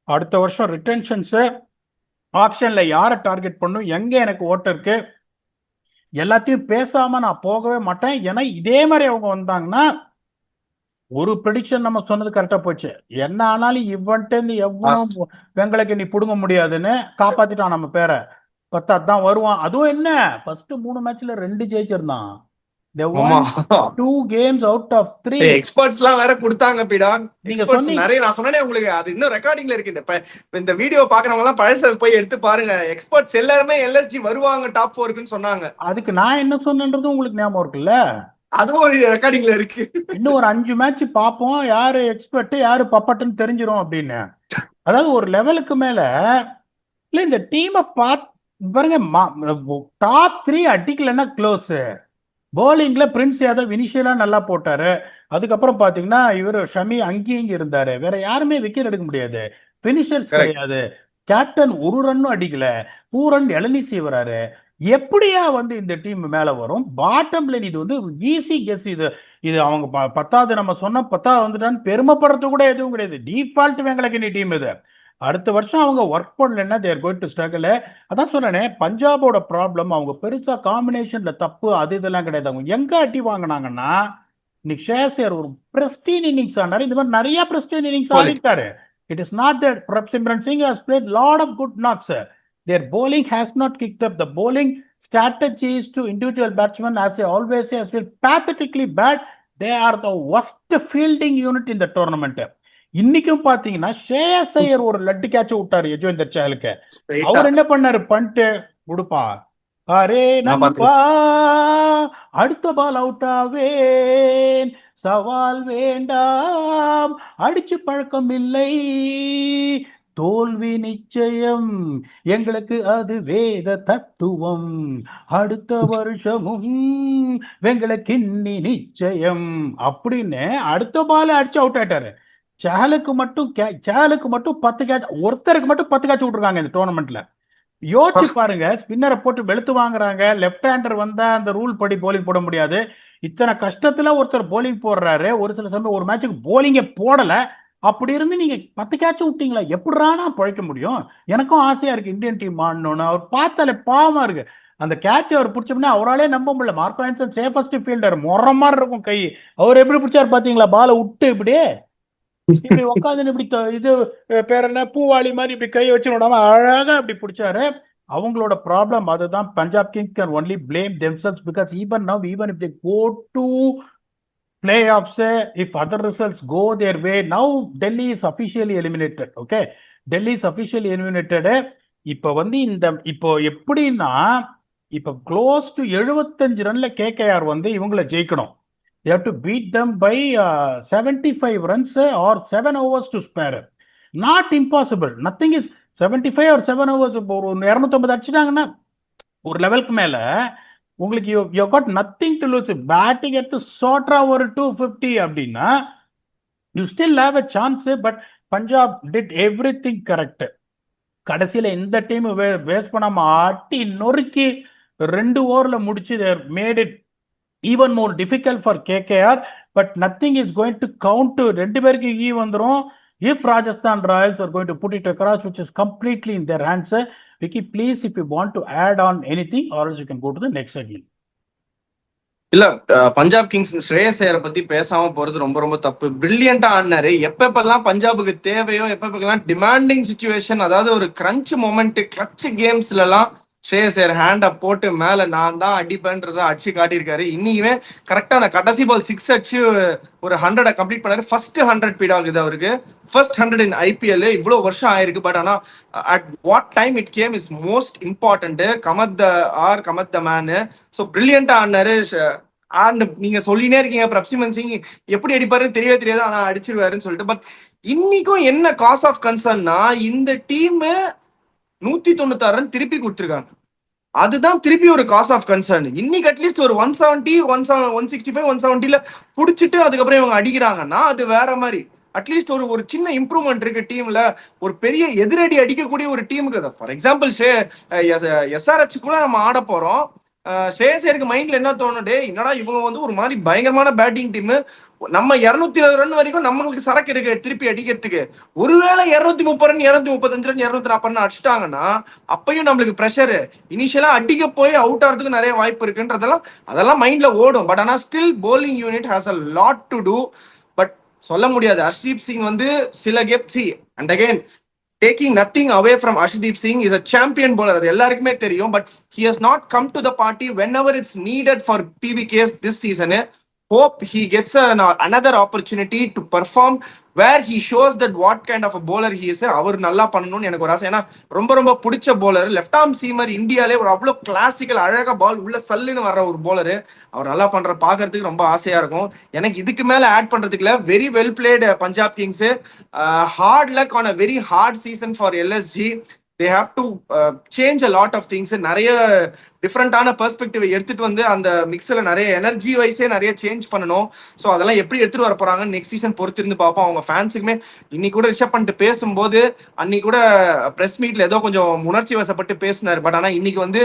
அடுத்த வருஷம் ரிட்டென்ஷன்ஸ் ஆப்ஷன்ல யாரை டார்கெட் பண்ணும், எங்க எனக்கு ஓட்டு இருக்கு, எல்லாத்தையும் பேசாம நான் போகவே மாட்டேன். ஏன்னா இதே மாதிரி அவங்க வந்தாங்கன்னா ஒரு ப்ரெடிக்ஷன் நம்ம சொன்னது கரெக்டா போச்சு. என்ன ஆனாலும் இவன்ட்டு எவனும் வெங்களுக்கு நீ புடுங்க முடியாதுன்னு காப்பாத்திட்டான் நம்ம பேரை. பத்தான் வருவான். அதுவும் என்ன, ஃபர்ஸ்ட் 3 மேட்ச்ல 2 ஜெயிச்சிருந்தான். They won 2 games out of 3. Experts எல்லாம் வேற கொடுத்தாங்க பிடா. நீங்க எக்ஸ்பர்ட்ஸ் சொன்னீங்க, நிறைய நான் சொன்னேனே உங்களுக்கு, அது இன்னும் ரெக்கார்டிங்ல இருக்கு. இந்த வீடியோ பாக்குறவங்க எல்லாம் பழச போய் எடுத்து பாருங்க. எக்ஸ்பர்ட்ஸ் எல்லாருமே எல்எஸ்ஜி வருவாங்க டாப் 4க்குன்னு சொன்னாங்க. அதுக்கு நான் என்ன சொன்னேன்றது உங்களுக்கு ஞாபகம் இருக்குல்ல, அதுவும் ஒரு ரெக்கார்டிங்ல இருக்கு. இன்னும் ஒரு 5 மேட்ச் பார்ப்போம், யாரு எக்ஸ்பர்ட் யாரு பப்பட்டுன்னு தெரிஞ்சிரும் அப்படின்னு. அதாவது ஒரு லெவலுக்கு மேல இல்ல இந்த டீமை பாருங்க, டாப் 3 அடிக்கலன்னா க்ளோஸ். போலிங்ல பிரின்ஸ் யாதவ் இனிஷியலா நல்லா போட்டாரு. அதுக்கப்புறம் பாத்தீங்கன்னா இவர் ஷமி அங்கேயும் இருந்தாரு. வேற யாருமே விக்கெட் எடுக்க முடியாது, பினிஷர்ஸ் கிடையாது. கேப்டன் ஒரு ரன்னும் அடிக்கல, 2 ரன் இளநீசி வராரு. எப்படியா வந்து இந்த டீம் மேல வரும்? பாட்டம் லைன் இது வந்து ஈஸி கெஸ். இது அவங்க 10வது நம்ம சொன்ன 10வது வந்துட்டான்னு பெருமைப்படுறது கூட எதுவும் கிடையாது. டிஃபால்ட் வெங்கலக்கினி டீம் இது. அடுத்த வருஷம் அவங்க ஒர்க் பண்ணலன்னா தேர் கோயிங் டு ஸ்ட்ரகிள். அதான் சொன்னேனே, பஞ்சாபோட ப்ராப்ளம் அவங்க பெருசா காம்பினேஷன்ல தப்பு அது இதெல்லாம் கிடையாது. அவங்க எங்க அடி வாங்கினாங்கன்னா, இன்னைக்கு ஷேர்ஸ் ஒரு பிரஸ்டீன் இன்னிங்ஸ் ஆனாரு. இந்த மாதிரி நிறைய பிரஸ்டீன் innings ஆடிட்டாரு. It is not that Simran Singh has played lot of good knocks. Their bowling has not kicked up. The bowling strategies to individual batsmen, as I always say, has been pathetically bad. They are the worst fielding unit in the tournament. இன்னைக்கும் பாத்தீங்கன்னா ஷேயஸ் ஐயர் ஒரு laddu catch விட்டாரு யஜுவேந்தர் சஹலுக்கு. அவர் என்ன பண்ணாரு, பண்ணிட்டு கொடுப்பா array நம்பா அடுத்த பால் அவுட் ஆவேன், சவால் வேண்டாம், அடிச்சு பழக்கம் இல்லை, தோல்வி நிச்சயம், எங்களுக்கு அது வேத தத்துவம், அடுத்த வருஷமும் எங்களுக்கு நிச்சயம் அப்படின்னு அடுத்த பால் அடிச்சு அவுட் ஆயிட்டாரு. சேலுக்கு மட்டும் 10 கேட்ச், ஒருத்தருக்கு மட்டும் 10 கேட்ச் விட்டுருக்காங்க இந்த டோர்னமெண்ட்ல. யோசிச்சு பாருங்க, ஸ்பின்னரை போட்டு வெளுத்து வாங்குறாங்க. லெப்ட் ஹேண்டர் வந்தா அந்த ரூல் படி போலிங் போட முடியாது. இத்தனை கஷ்டத்துல ஒருத்தர் போலிங் போடுறாரு. ஒரு சில சமயம் ஒரு மேட்சுக்கு போலிங்கே போடல. அப்படி இருந்து நீங்க 10 கேட்ச் விட்டீங்களா, எப்படிறானா பழைக்க முடியும்? எனக்கும் ஆசையா இருக்கு இந்தியன் டீம் ஆடணும்னு. அவர் பார்த்தாலே பாவமா இருக்கு. அந்த கேட்ச் அவர் பிடிச்சோம்னா அவராலே நம்ப முடியல. மார்க்கோ ஆன்சன் சேஃபஸ்ட் ஃபீல்டர், முற மாதிரி இருக்கும் கை. அவர் எப்படி பிடிச்சாரு பாத்தீங்களா, பாலை விட்டு இப்படியே இப்படி உட்காந்து இப்படி இது பேர் என்ன பூவாளி மாதிரி இப்படி கை வச்சு விடாம அழகா இப்படி பிடிச்சாரு. அவங்களோட ப்ராப்ளம் அதுதான். Punjab Kings can only blame themselves because even now, even if they go to playoffs, if other results go their way, now Delhi is officially eliminated. Okay, Delhi is officially eliminated. இப்போ இப்போ எப்படின்னா இப்போ close to 75 ரன்ல KKR இவங்களை ஜெயிக்கணும். they have to beat them by 75 runs or 7 overs to spare. not impossible, nothing is 75 or 7 overs. ஒரு 250 அடிச்சிட்டாங்கன்னா ஒரு லெவலுக்கு மேல உங்களுக்கு you got nothing to lose. Batting எடுத்து சோட்ரா ஒரு 250 அப்படின்னா you still have a chance. But Punjab did everything correct. கடைசியில இந்த டீம் வேஸ்ட் பண்ணாம ஆட்டி நொறுக்கி 2 ஓவர்ல முடிச்சு made it even more difficult for KKR. But nothing is going to count. 2 பேருக்கு வந்துடும். if Rajasthan Royals are going to put it across, which is completely in their hands. Vicky, please, if you want to add on anything, or else you can go to the next segment. இல்ல, Punjab Kings ஸ்ரேயஸ் ஐயரை பத்தி பேசாம போறது ரொம்ப ரொம்ப தப்பு. பிரில்லியண்டா ஆடினாரு. எப்பப்பெல்லாம் பஞ்சாபுக்கு தேவையோ, எப்பப்பெல்லாம் டிமாண்டிங் சிச்சுவேஷன், அதாவது ஒரு கிரன்ச் மொமெண்ட், கிளட்ச் கேம்ஸ்ல எல்லாம் ஸ்ரேயஸ் ஐயர் ஹேண்ட போட்டு மேல நான் தான் அடிப்பேன்றத அடிச்சு காட்டியிருக்காரு. இன்னைக்குமே கரெக்டா அந்த கடைசி பால் 6 அடிச்சு ஒரு 100 கம்ப்ளீட் பண்ணாரு. ஃபர்ஸ்ட் 100 பீட் ஆகுது அவருக்கு. First 100 in IPL. இவ்வளவு வருஷம் ஆயிருக்கு. பட் ஆனா at what time it came is most important. Cometh the man. So பிரில்லியண்டா ஆடினாரு. அண்ட் நீங்க சொல்லினே இருக்கீங்க பிரப்சிமன் சிங் எப்படி அடிப்பாருன்னு தெரியவே தெரியாது, ஆனா அடிச்சிருவாருன்னு சொல்லிட்டு. பட் இன்னைக்கும் என்ன காஸ் ஆஃப் கன்சர்ன்னா, இந்த டீம் 196 ரன் திருப்பி கொடுத்துருக்காங்க. அதுதான் திருப்பி ஒரு காஸ் ஆஃப் கன்சர்ன். இன்னைக்கு அட்லீஸ்ட் ஒரு 170, 165, 170ல புடிச்சிட்டு அதுக்கப்புறம் இவங்க அடிக்கிறாங்கன்னா அது வேற மாதிரி. அட்லீஸ்ட் ஒரு சின்ன இம்ப்ரூவ்மெண்ட் இருக்கு டீம்ல. ஒரு பெரிய எதிரடி அடிக்கக்கூடிய ஒரு டீமுக்கு. ஃபார் எக்ஸாம்பிள் எஸ்ஆர்ஹெச் கூட நம்ம ஆட போறோம். ஸ்ரேயஸ் மைண்ட்ல என்ன தோணுது, என்னடா இவங்க ஒரு மாதிரி பயங்கரமான பேட்டிங் டீம், நம்ம 220 ரன் வரைக்கும் நம்மளுக்கு சரக்கு இருக்கு திருப்பி அடிக்கிறதுக்கு. ஒருவேளை 230 ரன், 235 ரன், 240 ரன் அடிச்சிட்டாங்கன்னா அப்பயும் நம்மளுக்கு ப்ரெஷர். இனிஷியலா அடிக்க போய் அவுட் ஆகிறதுக்கு நிறைய வாய்ப்பு இருக்குன்றதெல்லாம் அதெல்லாம் மைண்ட்ல ஓடும். பட் ஆனா still bowling unit has a lot to do. But சொல்ல முடியாது. ஹர்ஷ்தீப் சிங் சில gaps and again taking nothing away from Arshdeep Singh, is a champion bowler. அது எல்லாருக்குமே தெரியும். But he has not come to the party whenever it's needed for PBKs this season. Hope he gets another opportunity to perform where he shows that what kind of a bowler he is. அவர் நல்லா பண்ணணும்னு எனக்கு ஒரு ஆசை. ஏன்னா ரொம்ப ரொம்ப பிடிச்ச bowler. Left arm seamer. இந்தியாலே ஒரு அவ்வளோ கிளாசிக்கல் அழகா பால் உள்ள சல்லுன்னு வர்ற ஒரு போலரு. அவர் நல்லா பண்ற பாக்குறதுக்கு ரொம்ப ஆசையா இருக்கும். எனக்கு இதுக்கு மேல ஆட் பண்றதுக்குல very well played Punjab Kings. Hard luck on a very hard season for LSG. they have to change a lot of things. நிறைய டிஃப்ரெண்டான பெர்ஸ்பெக்டிவ் எடுத்துட்டு அந்த மிக்ஸ்ல நிறைய எனர்ஜி வைஸே நிறைய சேஞ்ச் பண்ணணும். ஸோ அதெல்லாம் எப்படி எடுத்துட்டு வர போறாங்க நெக்ஸ்ட் சீசன் பொறுத்து இருந்து பார்ப்போம். அவங்க ஃபேன்ஸுக்குமே இன்னைக்கு கூட ரிஷப் பண்ணிட்டு பேசும்போது அன்னைக்கு கூட பிரஸ் மீட்ல ஏதோ கொஞ்சம் உணர்ச்சி வசப்பட்டு பேசினார். பட் ஆனா இன்னைக்கு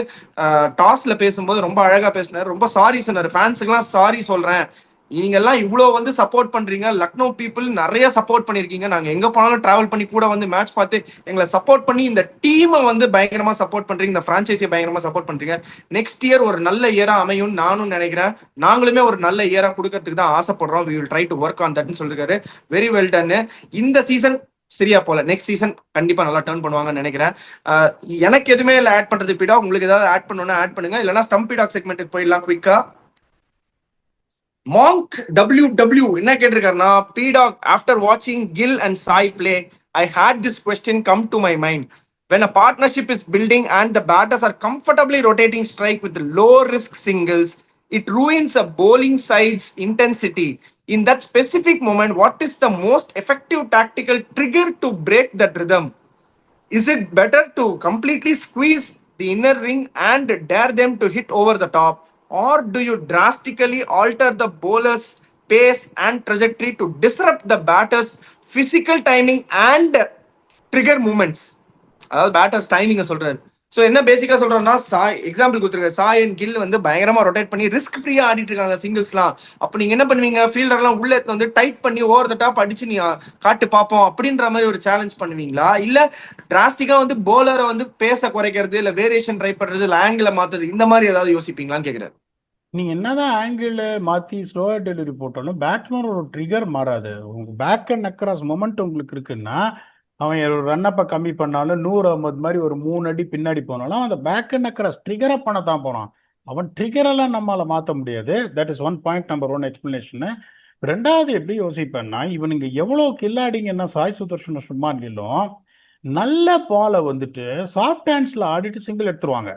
டாஸ்ல பேசும்போது ரொம்ப அழகா பேசினார். ரொம்ப சாரி சொன்னார். ஃபேன்ஸுக்கெல்லாம் சாரி சொல்றேன், நீங்க எல்லாம் இவ்வளவு சப்போர்ட் பண்றீங்க. லக்னோ பீப்புள் நிறைய சப்போர்ட் பண்ணிருக்கீங்க. நாங்க எங்க போனாலும் டிராவல் பண்ணி கூட மேட்ச் பார்த்து எங்களை சப்போர்ட் பண்ணி இந்த டீமை பயங்கரமா சப்போர்ட் பண்றீங்க. இந்த பிரான்ச்சைஸியை பயங்கரமா சப்போர்ட் பண்றீங்க. நெக்ஸ்ட் இயர் ஒரு நல்ல இயரா அமையும் நானும் நினைக்கிறேன். நாங்களுமே ஒரு நல்ல இயரா கொடுக்கறதுக்கு தான் ஆசைப்படுறோம். we will try to work on that ன்னு சொல்லிருக்காரு. Very well done. இந்த சீசன் சரியா போல. நெக்ஸ்ட் சீசன் கண்டிப்பா நல்லா டர்ன் பண்ணுவாங்கன்னு நினைக்கிறேன். எனக்கு எதுவுமே இல்லை ஆட் பண்றது. பீடா உங்களுக்கு ஏதாவது ஆட் பண்ணணும்னா ஆட் பண்ணுங்க. இல்லைன்னா ஸ்டம்ப் பீடாக் செக்மெண்ட்டுக்கு போயிடலாம் குவிக்கா. Monk WW என்ன கேட்டிருக்காருன்னா, P-Dog, after watching Gill and Sai play, I had this question come to my mind. When a partnership is building and the batters are comfortably rotating strike with low risk singles, it ruins a bowling side's intensity. In that specific moment, what is the most effective tactical trigger to break that rhythm? Is it better to completely squeeze the inner ring and dare them to hit over the top? Or do you drastically alter the bowler's pace and trajectory to disrupt the batter's physical timing and trigger movements? அதாவது batters டைமிங்க சொல்றாரு. So என்ன பேசிக்கா சொல்றோம்னா, example கொடுத்துருக்காரு. Sai and kill பயங்கரமா rotate பண்ணி risk ஃப்ரீயா ஆடிட்டு இருக்காங்க சிங்கிள்ஸ்லாம். அப்போ நீங்க என்ன பண்ணுவீங்க, ஃபீல்டர்லாம் உள்ள டைட் பண்ணி ஓவர் த டாப் அடிச்சு நீ காட்டு பார்ப்போம் அப்படின்ற மாதிரி ஒரு சேலஞ்ச் பண்ணுவீங்களா? இல்ல டிராஸ்டிக்கா போலரை பேச குறைக்கிறது, இல்ல வேரியேஷன் ட்ரை பண்றது, இல்ல ஆங்கிள மாத்துறது, இந்த மாதிரி ஏதாவது யோசிப்பீங்களான்னு கேட்கிறாரு. நீங்க என்னதான் ஆங்கிள் மாத்தி ஸ்லோவர் டெலிவரி போட்டாலும் பேட்ஸ்மேன் ஒரு ட்ரிகர் மாறாது. உங்க பேக் அண்ட் அக்ராஸ் மொமெண்ட் உங்களுக்கு இருக்குன்னா, அவன் ஒரு ரன்னப்பை கம்மி பண்ணாலும் 100 அஹமத் மாதிரி ஒரு 3 அடி பின்னாடி போனாலும் அந்த பேக் அண்ட் அக்ராஸ் ட்ரிகரை பண்ண தான் போறான். அவன் ட்ரிகரெல்லாம் நம்மளால மாற்ற முடியாது. That is one point number 1 explanation. ரெண்டாவது எப்படி யோசிப்பேன்னா, இவனுங்க எவ்வளவு கில்லாடிங்கன்னா சாய் சுதர்ஷன் சும்மான் கில்லும் நல்ல பாலை வந்துட்டு சாஃப்ட் ஹேண்ட்ஸ்ல ஆடிட்டு சிங்கிள் எடுத்துருவாங்க.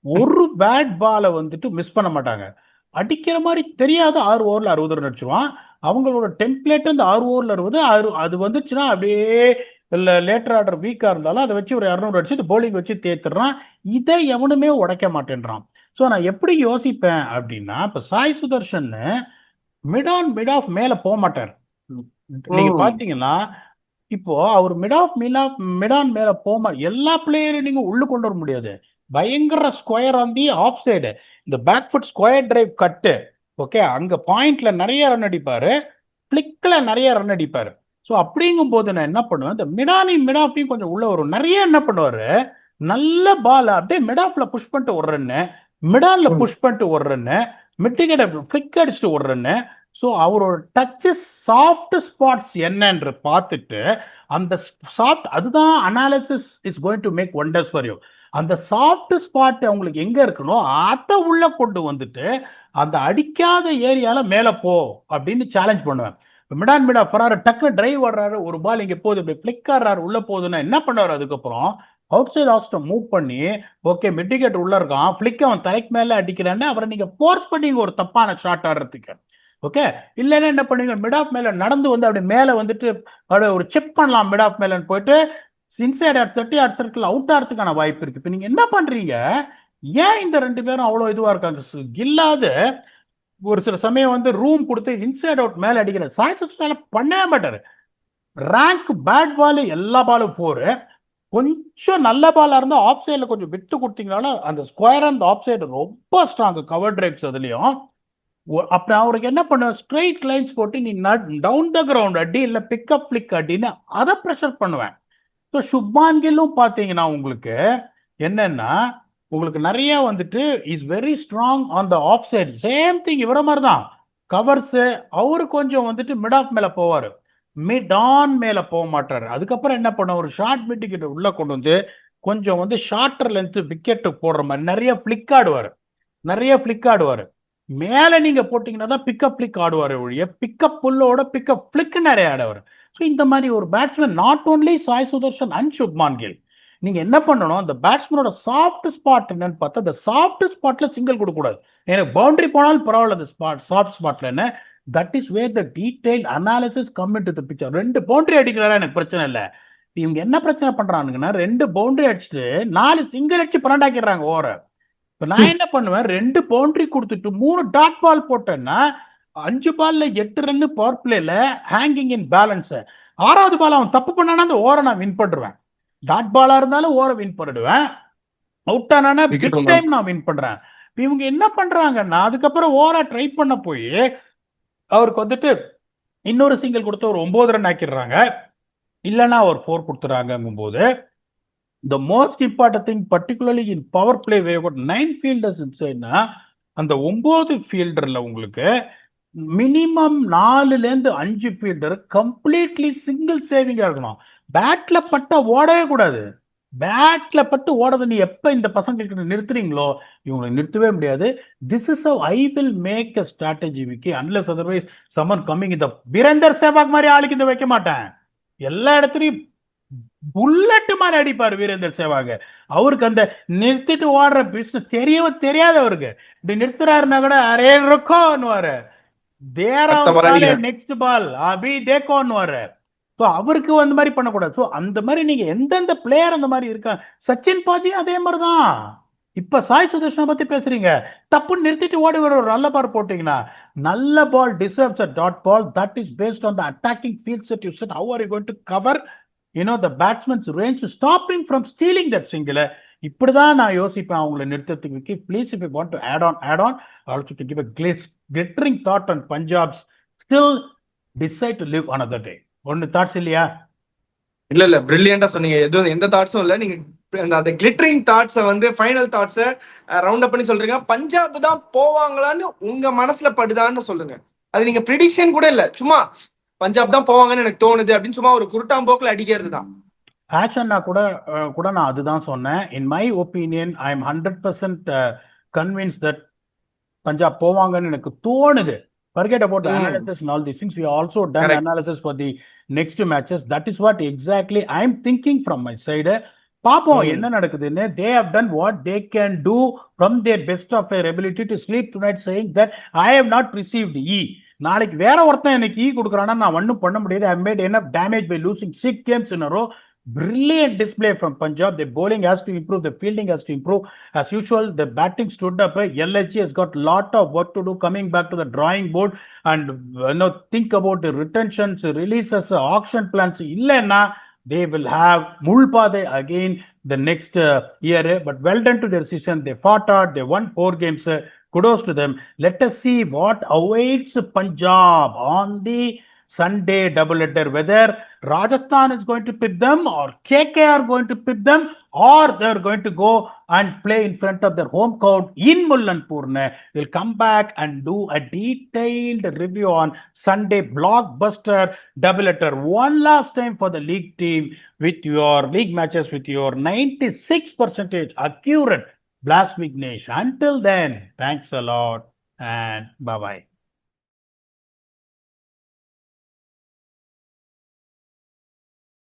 ஒரு பேட் பாலை வந்துட்டு மிஸ் பண்ண மாட்டாங்க. அடிக்கிற மாதிரி தெரியாத 6 ஓவர்ல 60 ரன் அடிச்சிருவான். அவங்களோட டெம்ப்ளேட் அந்த 6 ஓவர்ல 60 அது வந்துச்சுன்னா அப்படியே இல்ல லேட்டர் ஆர்டர் வீக்கா இருந்தாலும் அதை வச்சு ஒரு 200 அடிச்சு பவுலிங் வச்சு தேத்துறான். இதை எவனுமே உடைக்க மாட்டேன்றான். ஸோ நான் எப்படி யோசிப்பேன் அப்படின்னா, இப்ப சாய் சுதர்ஷன் மிட் ஆஃப் மேல போக மாட்டார். நீங்க ம். பாத்தீங்கன்னா இப்போ அவர் மிட் ஆன் மேல போமா எல்லா பிளேயரையும் நீங்க உள்ள கொண்டு வர முடியாது. பயங்கர square on the off side, இந்த back foot square drive cut. Okay, அங்க பாயிண்ட்ல நிறைய ரன் அடிப்பாரு, பிளிக்ல நிறைய ரன் அடிப்பாரு. ஸோ அப்படிங்கும் போது நான் என்ன பண்ணுவேன், இந்த மிட் ஆஃபையும் கொஞ்சம் உள்ள வரும். நிறைய என்ன பண்ணுவாரு, நல்ல பால் அப்படியே மிட் ஆஃப்ல புஷ் பண்ணிட்டு ஒரு ரன்னு, மிடான்ல ம். புஷ் பண்ணிட்டு ஒரு ரன்னு, மிட்டிகிட்ட பிளிக் அடிச்சுட்டு ஒரு ரன்னு. ஸோ அவரோட டச்சஸ் சாஃப்ட் ஸ்பாட்ஸ் என்னன்று பார்த்துட்டு அந்த சாஃப்ட் அதுதான் analysis is going to make wonders for you. அந்த சாஃப்ட் ஸ்பாட் அவங்களுக்கு எங்க இருக்கணும் அதை உள்ள கொண்டு வந்துட்டு அந்த அடிக்காத ஏரியால மேல போ அப்படின்னு சேலஞ்ச் பண்ணுவேன். மிடா போறாரு, டக்குனு டிரைவ் வர்றாரு, ஒரு பால் இங்க போகுது, இப்படி பிளிக் ஆடுறாரு, உள்ள போகுதுன்னா என்ன பண்ணுவாரு, அதுக்கப்புறம் அவுட் சைட் ஆஸ்டம் மூவ் பண்ணி ஓகே மிட்டிகேட் உள்ள இருக்கான், பிளிக் அவன் தலைக்கு மேல அடிக்கிறான்னு அவரை நீங்க ஃபோர்ஸ் பண்ணி ஒரு தப்பான ஷாட் ஆடுறதுக்கு. ஓகே, இல்லைன்னா என்ன பண்ணுவீங்க, மிட் ஆஃப் மேல நடந்து வந்து அப்படி மேல வந்துட்டு அப்படியே ஒரு செக் பண்ணலாம், மிட் ஆஃப் மேலன்னு போயிட்டு inside or 30 or circle out ஆகிறதுக்கான வாய்ப்பு இருக்கு. இப்போ நீங்க என்ன பண்றீங்க, ஏன் இந்த ரெண்டு பேரும் அவ்வளோ இதுவா இருக்காங்க, இல்லாத ஒரு சில சமயம் வந்து ரூம் கொடுத்து இன்சைட் அவுட் மேல அடிக்கிற சாய் சுதர்ஷனால பண்ணவே மாட்டாரு. ரேங்க் பேட் பால் எல்லா பாலும் போரு, கொஞ்சம் நல்ல பாலா இருந்தா ஆஃப் சைட்ல கொஞ்சம் விட்டு கொடுத்தீங்கனால அந்த ஸ்கொயர் அந்த ஆஃப் சைடு ரொம்ப ஸ்ட்ராங் கவர் டிரைவ்ஸ் அதுலயும். அப்புறம் அவருக்கு என்ன பண்ண, ஸ்ட்ரெயிட் லைன்ஸ் போட்டு நீ டவுன் த கிரவுண்ட் அடி இல்ல பிக்கப் பிளிக் அடின்னு அதை ப்ரெஷர் பண்ணுவேன். ஸோ சுப்மான் கில்லும் பார்த்தீங்கன்னா உங்களுக்கு என்னன்னா, உங்களுக்கு நிறைய வந்துட்டு is very strong on the off side. Same thing இவர மாதிரி தான் கவர்ஸ். அவரு கொஞ்சம் வந்துட்டு மிட் ஆஃப் மேல போவாரு, மிட் ஆன் மேல போக மாட்டாரு. அதுக்கப்புறம் என்ன பண்ண, ஒரு ஷார்ட் மிட்டிக்கிட்ட உள்ள கொண்டு வந்து கொஞ்சம் வந்து ஷார்ட்டர் லென்த் விக்கெட் போடுற மாதிரி நிறைய பிளிக் ஆடுவாரு. மேல நீங்க போட்டீங்கன்னா தான் பிக்கப் பிளிக் ஆடுவாரு ஒழிய பிக்கப் புல்லோட பிக்கப் பிளிக் நிறைய ஆடுவார். ஸோ இந்த மாதிரி ஒரு batsman not only Sai Sudharsan and Shubman Gill. நீங்க என்ன பண்ணணும், அந்த பேட்ஸ்மேனோட சாஃப்ட் ஸ்பாட் என்னன்னு பார்த்தா அந்த சாஃப்ட் ஸ்பாட்ல சிங்கிள் கொடுக்கக்கூடாது. எனக்கு பவுண்டரி போனாலும் பரவாயில்ல, அந்த ஸ்பாட் சாஃப்ட் ஸ்பாட்ல என்ன, that is where the detail analysis come into the picture. 2 boundary அடிக்கிறாரா எனக்கு பிரச்சனை இல்லை. இவங்க என்ன பிரச்சனை பண்றாங்கன்னா 2 பவுண்டரி அடிச்சுட்டு 4 சிங்கிள் அடிச்சு பன்னெண்டாக்கிறாங்க ஓவர. இப்ப நான் என்ன பண்ணுவேன், 2 பவுண்டரி கொடுத்துட்டு 3 டாட் பால் போட்டேன்னா 5 பால்ல 8 ரன் பவர் பிளேல ஹேங்கிங் இன் பேலன்ஸ். 6வது பால் அவன் தப்பு பண்ணானா அந்த ஓவரை நான் வின் பண்ணுவேன். டாட் பாலா இருந்தாலும் ஓவரை வின் பண்ணிடுவேன், அவுட் ஆனா விக்கெட் பிக் டைம் நான் வின் பண்றேன். இவங்க என்ன பண்றாங்கன்னா அதுக்கப்புறம் ஓவரா ட்ரை பண்ண போய் அவருக்கு வந்துட்டு இன்னொரு சிங்கிள் கொடுத்து ஒரு 9 ரன் ஆக்கிடுறாங்க, இல்லைன்னா ஒரு 4 கொடுத்துறாங்கும் போது the most important thing particularly in power play where you got 9 fielders inside na, அந்த 9 ஃபீல்டர்ல உங்களுக்கு மினிமம் 4ல இருந்து 5 ஃபீல்டர் கம்ப்ளீட்லி சிங்கிள் சேவிங்கா இருக்கணும். பேட்ல பட்டா ஓடவே கூடாது. பேட்ல பட்டு ஓடது நீ எப்ப இந்த பசங்களுக்கு நிறுத்துறீங்களோ இவங்களை நிறுத்தவே முடியாது. This is how I will make a strategy விக்கி, அன்லெஸ் அதர்வைஸ் சம்மன் கம்மிங். இந்த வீரேந்தர் சேவாக் மாதிரி ஆளுக்கு இந்த வைக்க மாட்டேன். எல்லா இடத்துலயும் புல்லட் மாதிரி அடிப்பார் வீரேந்தர் சேவாக. அவருக்கு அந்த நிறுத்திட்டு ஓடுற பிசினஸ் தெரியவே தெரியாது அவருக்கு. இப்படி நிறுத்துறாருன்னா கூட அரே இருக்கோன்னுவாரு, அடுத்த பால் அடிக்கிறேன். நெக்ஸ்ட் பால் அபி தேக்கோன்னுவாரு. ஸோ அவருக்கு அந்த மாதிரி பண்ணக்கூடாது. ஸோ அந்த மாதிரி நீங்க எந்தெந்த பிளேயர் அந்த மாதிரி இருக்காங்க, சச்சின் பாத்தியும் அதே மாதிரி தான். இப்ப சாய் சுதர்ஷனை பத்தி பேசுறீங்க, தப்புன்னு நிறுத்திட்டு ஓடி வர ஒரு நல்ல பால் போட்டீங்கன்னா, நல்ல ball deserves a dot ball. That is based on the attacking field set you set. How are you going to cover the batsman's range to stop him from stealing that single. இப்படிதான் நான் யோசிப்பேன் அவங்களை நிறுத்தத்துக்கு. Please if you want to add on also to give a glittering thought on Punjab's still decide to live another day. ஒன்னு thoughts இல்லையா? இல்ல பிரில்லியண்டா சொன்னீங்க. எதுவும் எந்த தாட்ஸும் இல்ல. நீங்க அந்த கிளிட்டரிங் தாட்ஸை வந்து ஃபைனல் தாட்ஸை ரவுண்ட் அப் பண்ணி சொல்றீங்க. பஞ்சாப் தான் போவாங்களான்னு உங்க மனசுல படுதான்னு சொல்லுங்க. அது நீங்க ப்ரிடிக்ஷன் கூட இல்ல, சும்மா பஞ்சாப் தான் போவாங்கன்னு எனக்கு தோணுது அப்படின்னு சும்மா ஒரு குருட்டாம்போக்கில் அடிக்கிறது தான். ஆக்சுவலா கூட நான் அதுதான் சொன்னேன். In my opinion I am 100% convince that Punjab போவாங்கன்னு எனக்கு தோணுது. Forget about the Hmm. analysis and all these things. We also done Correct. analysis for the next matches. That is what exactly I'm thinking from my side. பாப்போம் Hmm. என்ன நடக்குதுன்னு. They have done what they can do from their best of their ability to sleep tonight, saying that I have not received E. நாளைக்கு வேற ஒருத்தன் எனக்கு E கொடுக்குறானா நான் ஒன்றும் பண்ண முடியாது. I have made enough damage by losing 6 games in a row. Brilliant display from Punjab. The bowling has to improve, the fielding has to improve. As usual, the batting stood up. LHG has got lot of work to do, coming back to the drawing board and think about the retentions, releases, auction plans. Illena, they will have Mulpade again the next year. But well done to their season. They fought hard. They won 4 games. Kudos to them. Let us see what awaits Punjab on the Sunday doubleheader, whether Rajasthan is going to pick them or KK are going to pick them, or they're going to go and play in front of their home crowd in Mullanpur. We'll come back and do a detailed review on Sunday blockbuster doubleheader one last time for the league team with your league matches with your 96% accurate Blast Vignesh. Until then, thanks a lot and bye-bye.